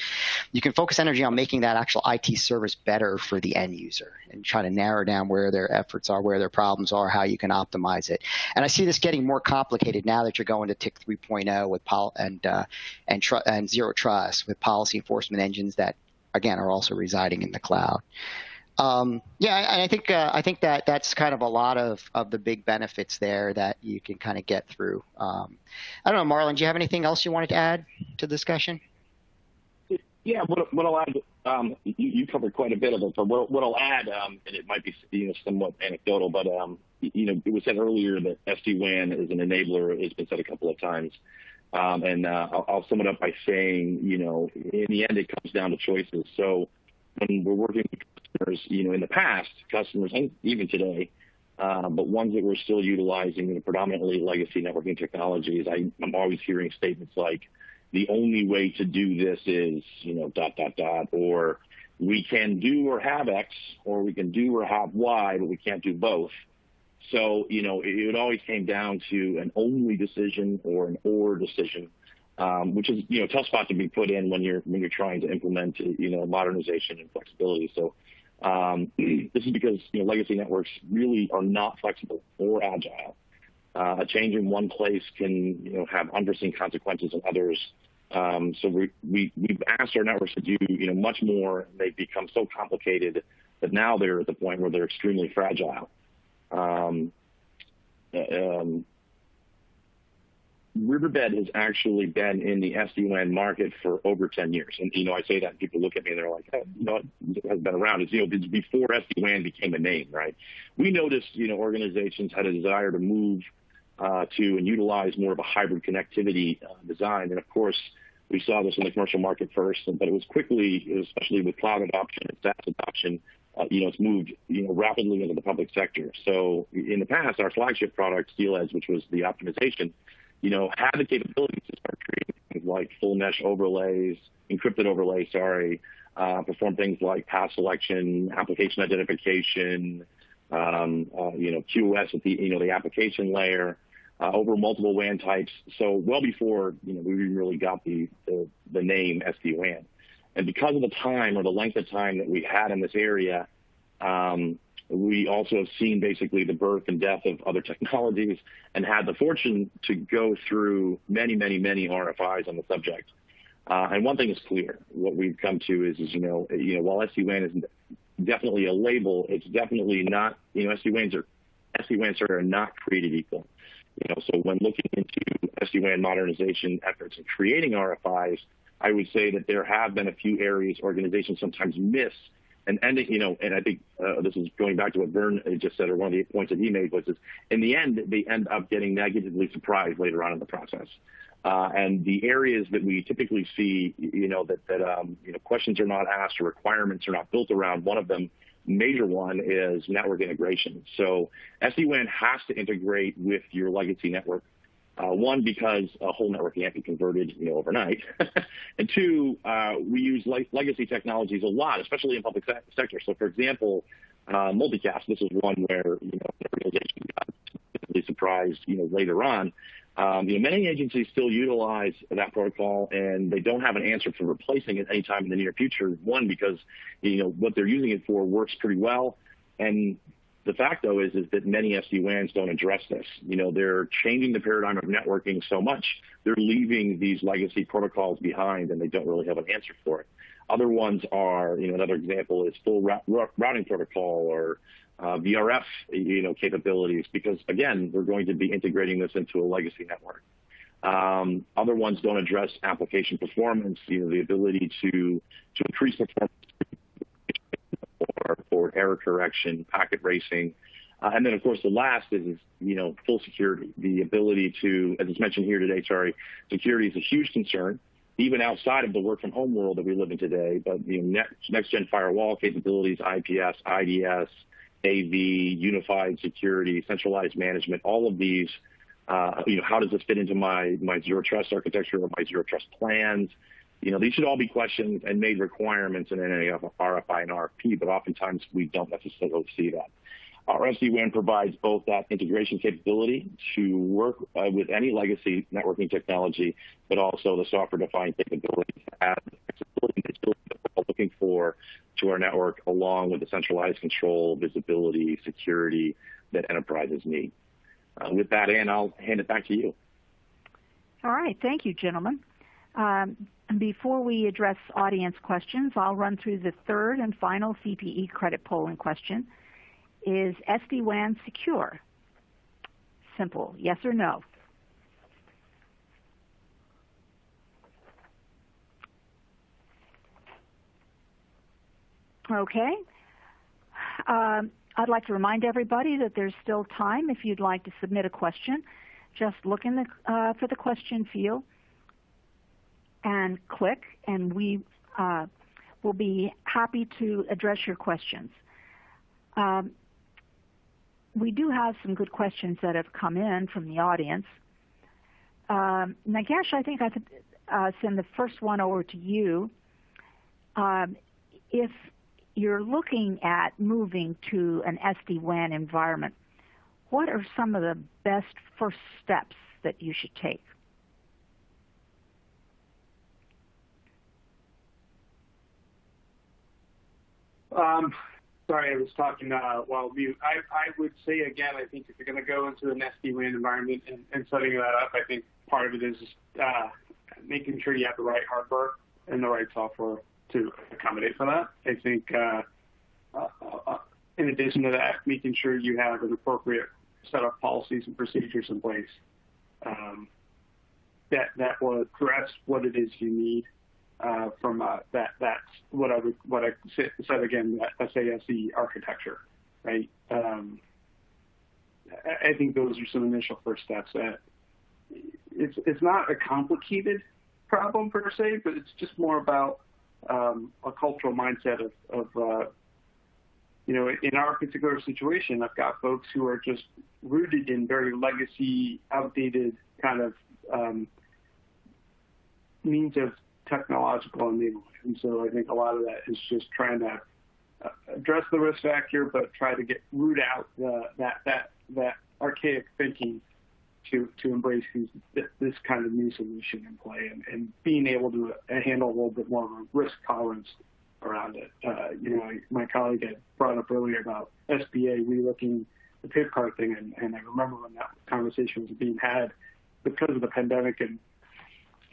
you can focus energy on making that actual IT service better for the end user and try to narrow down where their efforts are, where their problems are, how you can optimize it. And I see this getting more complicated now that you're going to TIC 3.0 with and Zero Trust with policy enforcement engines that, again, are also residing in the cloud. And I think that that's kind of a lot of the big benefits there that you can kind of get through. I don't know, Marlin, do you have anything else you wanted to add to the discussion? Yeah, what I'll add, you covered quite a bit of it, but what I'll add, and it might be somewhat anecdotal, but it was said earlier that SD-WAN is an enabler. It's been said a couple of times. And I'll sum it up by saying, in the end, it comes down to choices. So when we're working with customers, in the past, customers, and even today, but ones that we're still utilizing predominantly legacy networking technologies, I'm always hearing statements like, the only way to do this is, ... or we can do or have X, or we can do or have Y, but we can't do both. So, it always came down to an only decision or an or decision, which is, a tough spot to be put in when you're trying to implement, modernization and flexibility. So, this is because, legacy networks really are not flexible or agile. A change in one place can, have unforeseen consequences in others. So we've asked our networks to do, much more. They've become so complicated that now they're at the point where they're extremely fragile. Riverbed has actually been in the SD-WAN market for over 10 years. And, I say that and people look at me and they're like, hey, it has been around. It's, before SD-WAN became a name, right? We noticed, organizations had a desire to move to and utilize more of a hybrid connectivity design. And of course, we saw this in the commercial market first, but it was quickly, especially with cloud adoption and SaaS adoption, it's moved, rapidly into the public sector. So in the past, our flagship product, SteelEdge, which was the optimization, had the capabilities to start creating things like full mesh overlays, encrypted overlays, perform things like path selection, application identification, QoS at the application layer, over multiple WAN types. So well before, we really got the name SD-WAN. And because of the time or the length of time that we had in this area, we also have seen basically the birth and death of other technologies and had the fortune to go through many, many, many RFIs on the subject. And one thing is clear: what we've come to is while SD-WAN is definitely a label, it's definitely not. SD-WANs are not created equal. So when looking into SD-WAN modernization efforts and creating RFIs, I would say that there have been a few areas organizations sometimes miss. And I think this is going back to what Vern just said, or one of the points that he made, was in the end, they end up getting negatively surprised later on in the process. And the areas that we typically see, that questions are not asked or requirements are not built around, one of them, major one, is network integration. So SD-WAN has to integrate with your legacy network. One, because a whole network can't be converted overnight. And two, we use legacy technologies a lot, especially in public sector. So for example, multicast, this is one where the organization got surprised later on. Many agencies still utilize that protocol, and they don't have an answer for replacing it anytime in the near future. One, because what they're using it for works pretty well, and the fact, though, is that many SD-WANs don't address this. They're changing the paradigm of networking so much, they're leaving these legacy protocols behind, and they don't really have an answer for it. Other ones are, another example is full routing protocol or VRF, capabilities, because again, we're going to be integrating this into a legacy network. Other ones don't address application performance, the ability to increase performance for error correction, packet racing. And then, of course, the last is full security. The ability to, as it's mentioned here today, security is a huge concern, even outside of the work-from-home world that we live in today. But next-gen firewall capabilities, IPS, IDS, AV, unified security, centralized management, all of these, how does this fit into my zero trust architecture or my zero trust plans? These should all be questions and made requirements in any RFI and RFP, but oftentimes we don't necessarily see that. Our SD-WAN provides both that integration capability to work with any legacy networking technology, but also the software-defined capability to add the flexibility that we're looking for to our network, along with the centralized control, visibility, security that enterprises need. With that, Ann, I'll hand it back to you. All right. Thank you, gentlemen. Before we address audience questions, I'll run through the third and final CPE credit polling question. Is SD-WAN secure? Simple, yes or no? Okay. I'd like to remind everybody that there's still time if you'd like to submit a question. Just look in for the question field and click, and we will be happy to address your questions. We do have some good questions that have come in from the audience. Nagesh, I think I could send the first one over to you. If you're looking at moving to an SD-WAN environment, what are some of the best first steps that you should take? Sorry, I was talking while mute. I would say, again, I think if you're going to go into an SD-WAN environment and setting that up, I think part of it is making sure you have the right hardware and the right software to accommodate for that. I think in addition to that, making sure you have an appropriate set of policies and procedures in place that will address what it is you need from that's what I said again, that SASE architecture, right? I think those are some initial first steps. It's not a complicated problem per se, but it's just more about a cultural mindset of in our particular situation, I've got folks who are just rooted in very legacy, outdated kind of means of technological enablement. And so I think a lot of that is just trying to address the risk factor, but try to root out that archaic thinking to embrace this kind of new solution in play and being able to handle a little bit more of a risk tolerance around it. My colleague had brought up earlier about SBA relooking the PIP card thing, and I remember when that conversation was being had because of the pandemic and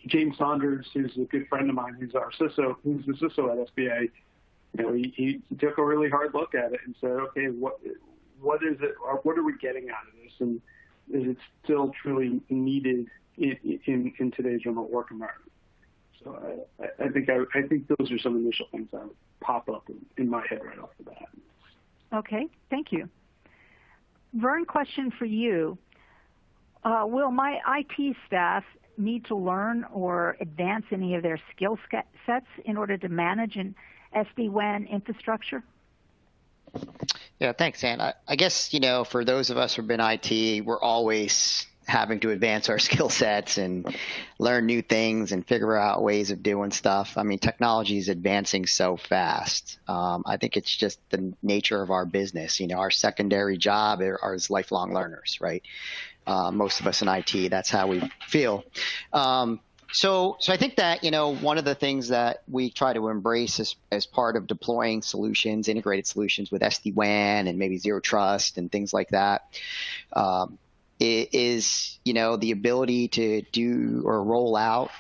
James Saunders, who's a good friend of mine, who's our CISO, who's the CISO at SBA, he took a really hard look at it and said, okay, what is it, or what are we getting out of this, and is it still truly needed in today's remote work environment? So I think those are some initial things that would pop up in my head right off the bat. Okay, thank you. Vern, question for you. Will my IT staff need to learn or advance any of their skill sets in order to manage an SD-WAN infrastructure? Yeah, thanks, Ann. I guess, for those of us who've been IT, we're always having to advance our skill sets and learn new things and figure out ways of doing stuff. I mean, technology is advancing so fast. I think it's just the nature of our business. Our secondary job is lifelong learners, right? Most of us in IT, that's how we feel. So I think that, one of the things that we try to embrace as part of deploying solutions, integrated solutions with SD-WAN and maybe Zero Trust and things like that, is, the ability to do or roll out,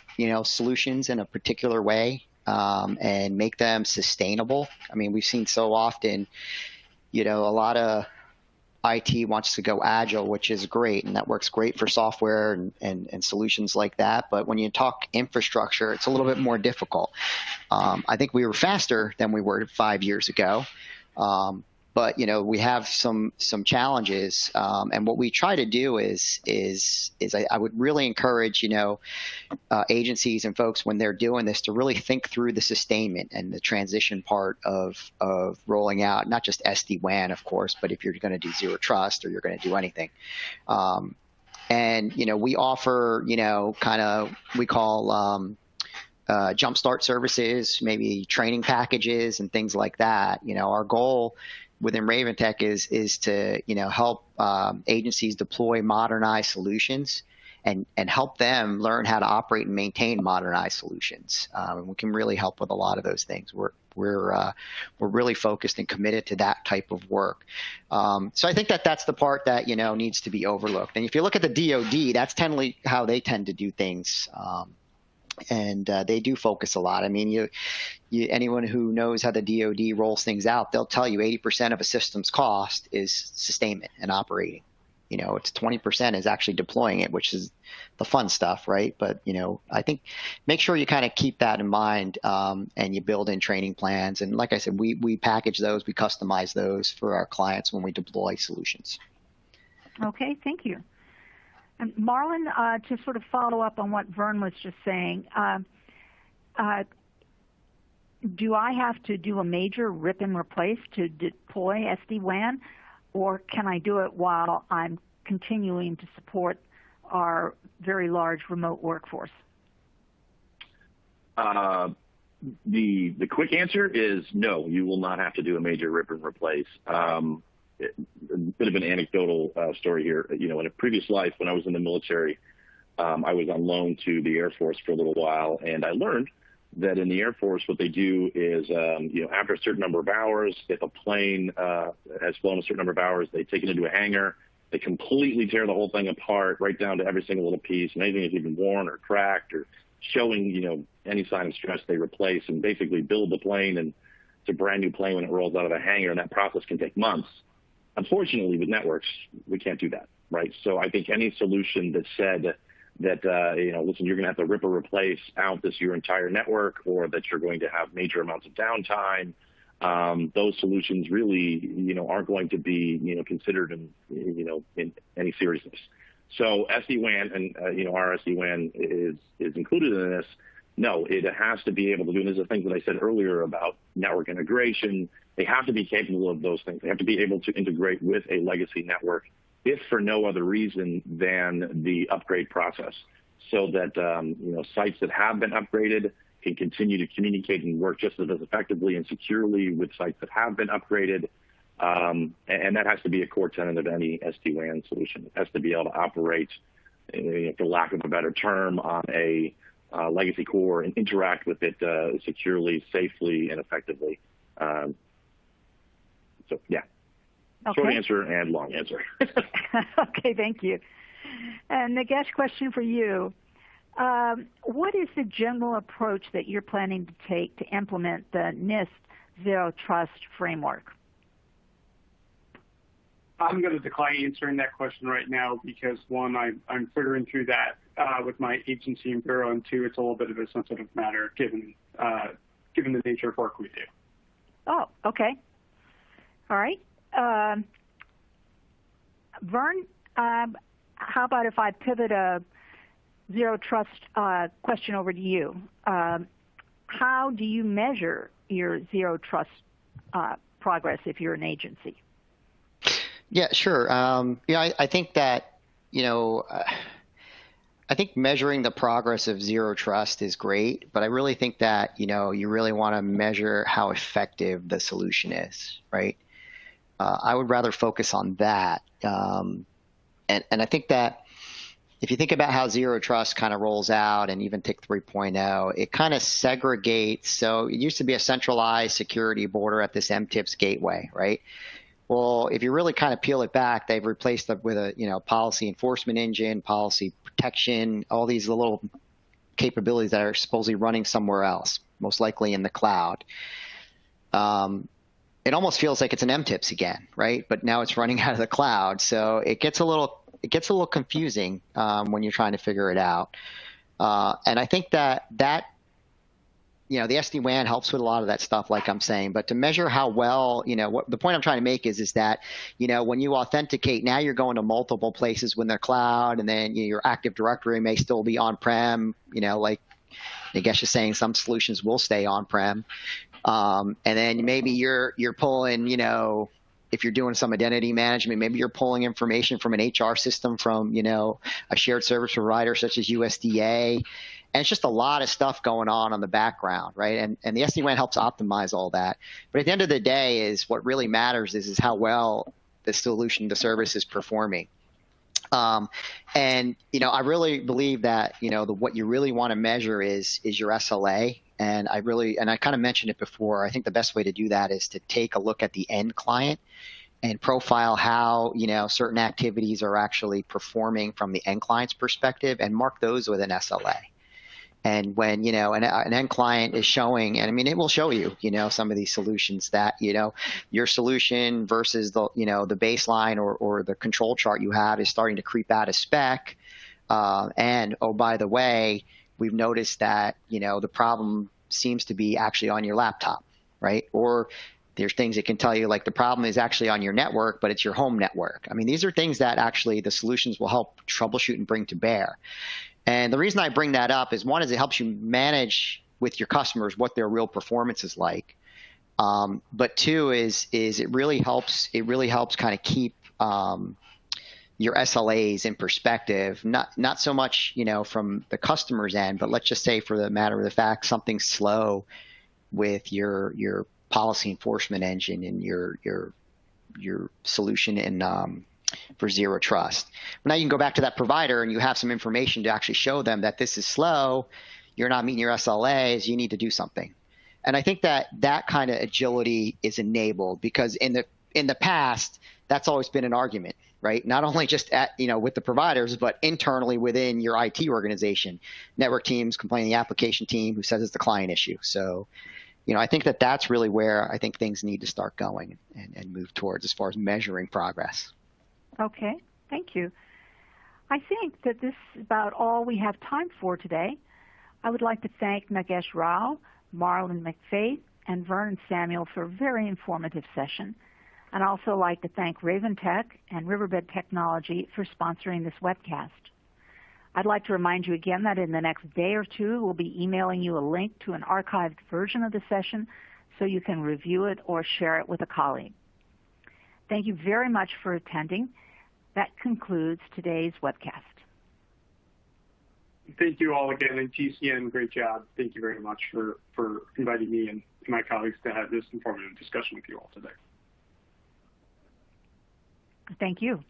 solutions in a particular way, and make them sustainable. I mean, we've seen so often, a lot of IT wants to go agile, which is great, and that works great for software and solutions like that. But when you talk infrastructure, it's a little bit more difficult. I think we were faster than we were 5 years ago. But we have some challenges, and what we try to do is I would really encourage agencies and folks when they're doing this to really think through the sustainment and the transition part of rolling out not just SD-WAN, of course, but if you're going to do Zero Trust or you're going to do anything. And we offer we call jumpstart services, maybe training packages and things like that. Our goal within RavenTek is to help agencies deploy modernized solutions and help them learn how to operate and maintain modernized solutions. And we can really help with a lot of those things. We're really focused and committed to that type of work. So I think that's the part that needs to be overlooked. And if you look at the DoD, that's how they tend to do things. And they do focus a lot. I mean, anyone who knows how the DoD rolls things out, they'll tell you 80% of a system's cost is sustainment and operating. It's 20% is actually deploying it, which is the fun stuff, right? But I think make sure you kind of keep that in mind, and you build in training plans. And like I said, we package those, we customize those for our clients when we deploy solutions. Okay, thank you. And Marlin, to sort of follow up on what Vern was just saying, do I have to do a major rip and replace to deploy SD-WAN, or can I do it while I'm continuing to support our very large remote workforce? The quick answer is no, you will not have to do a major rip and replace. A bit of an anecdotal story here. In a previous life, when I was in the military, I was on loan to the Air Force for a little while, and I learned that in the Air Force, what they do is, after a certain number of hours, if a plane has flown a certain number of hours, they take it into a hangar, they completely tear the whole thing apart, right down to every single little piece, and anything that's even worn or cracked or showing, any sign of stress, they replace and basically build the plane, and it's a brand new plane when it rolls out of the hangar, and that process can take months. Unfortunately, with networks, we can't do that, right? So I think any solution that said that, listen, you're going to have to rip or replace out your entire network, or that you're going to have major amounts of downtime, those solutions really, aren't going to be, considered in any seriousness. So SD-WAN and, our SD-WAN is included in this. No, it has to be able to do, and these are things that I said earlier about network integration. They have to be capable of those things. They have to be able to integrate with a legacy network, if for no other reason than the upgrade process, so that sites that have been upgraded can continue to communicate and work just as effectively and securely with sites that have been upgraded. And that has to be a core tenet of any SD-WAN solution. It has to be able to operate, for lack of a better term, on a legacy core and interact with it securely, safely, and effectively. So, yeah. Okay. Short answer and long answer. Okay, thank you. And Nagesh, question for you. What is the general approach that you're planning to take to implement the NIST Zero Trust framework? I'm going to decline answering that question right now because, one, I'm figuring through that with my agency and bureau, and two, it's a little bit of a sensitive matter given the nature of work we do. Oh, okay. All right. Vern, how about if I pivot a Zero Trust question over to you? How do you measure your Zero Trust progress if you're an agency? Yeah, sure. I think that, I think measuring the progress of Zero Trust is great, but I really think that, you really want to measure how effective the solution is, right? I would rather focus on that. And I think that if you think about how Zero Trust kind of rolls out and even take 3.0, it kind of segregates. So it used to be a centralized security border at this MTIPS gateway, right? Well, if you really kind of peel it back, they've replaced it with a policy enforcement engine, policy protection, all these little capabilities that are supposedly running somewhere else, most likely in the cloud. It almost feels like it's an MTIPS again, right? But now it's running out of the cloud, so it gets a little confusing when you're trying to figure it out. And I think that the SD-WAN helps with a lot of that stuff, like I'm saying, but to measure how well, what the point I'm trying to make is that, when you authenticate, now you're going to multiple places when they're cloud, and then your Active Directory may still be on-prem, like Nagesh is saying, some solutions will stay on-prem. And then maybe you're pulling, if you're doing some identity management, maybe you're pulling information from an HR system from, a shared service provider such as USDA. And it's just a lot of stuff going on the background, right? And the SD-WAN helps optimize all that. But at the end of the day, is what really matters is how well the solution, the service is performing. And I really believe that what you really want to measure is your SLA. And I kind of mentioned it before. I think the best way to do that is to take a look at the end client and profile how certain activities are actually performing from the end client's perspective, and mark those with an SLA. And when, an end client is showing, and I mean, it will show you, some of these solutions that, your solution versus the baseline or the control chart you have is starting to creep out of spec. And, oh, by the way, we've noticed that, the problem seems to be actually on your laptop, right? Or there's things it can tell you, like the problem is actually on your network, but it's your home network. I mean, these are things that actually the solutions will help troubleshoot and bring to bear. And the reason I bring that up is, one, is it helps you manage with your customers what their real performance is like. But two is it really helps kind of keep your SLAs in perspective, not so much, from the customer's end, but let's just say, for the matter of the fact, something's slow with your policy enforcement engine and your solution in for Zero Trust. Now you can go back to that provider and you have some information to actually show them that this is slow, you're not meeting your SLAs, you need to do something. And I think that kind of agility is enabled because in the past, that's always been an argument, right? Not only just with the providers, but internally within your IT organization. Network teams complaining the application team who says it's the client issue. So, I think that that's really where I think things need to start going and move towards as far as measuring progress. Okay, thank you. I think that this is about all we have time for today. I would like to thank Nagesh Rao, Marlin McFate, and Vernon Samuel for a very informative session. I'd also like to thank RavenTek and Riverbed Technology for sponsoring this webcast. I'd like to remind you again that in the next day or two, we'll be emailing you a link to an archived version of the session so you can review it or share it with a colleague. Thank you very much for attending. That concludes today's webcast. Thank you all again, and TCN, great job. Thank you very much for inviting me and my colleagues to have this informative discussion with you all today. Thank you.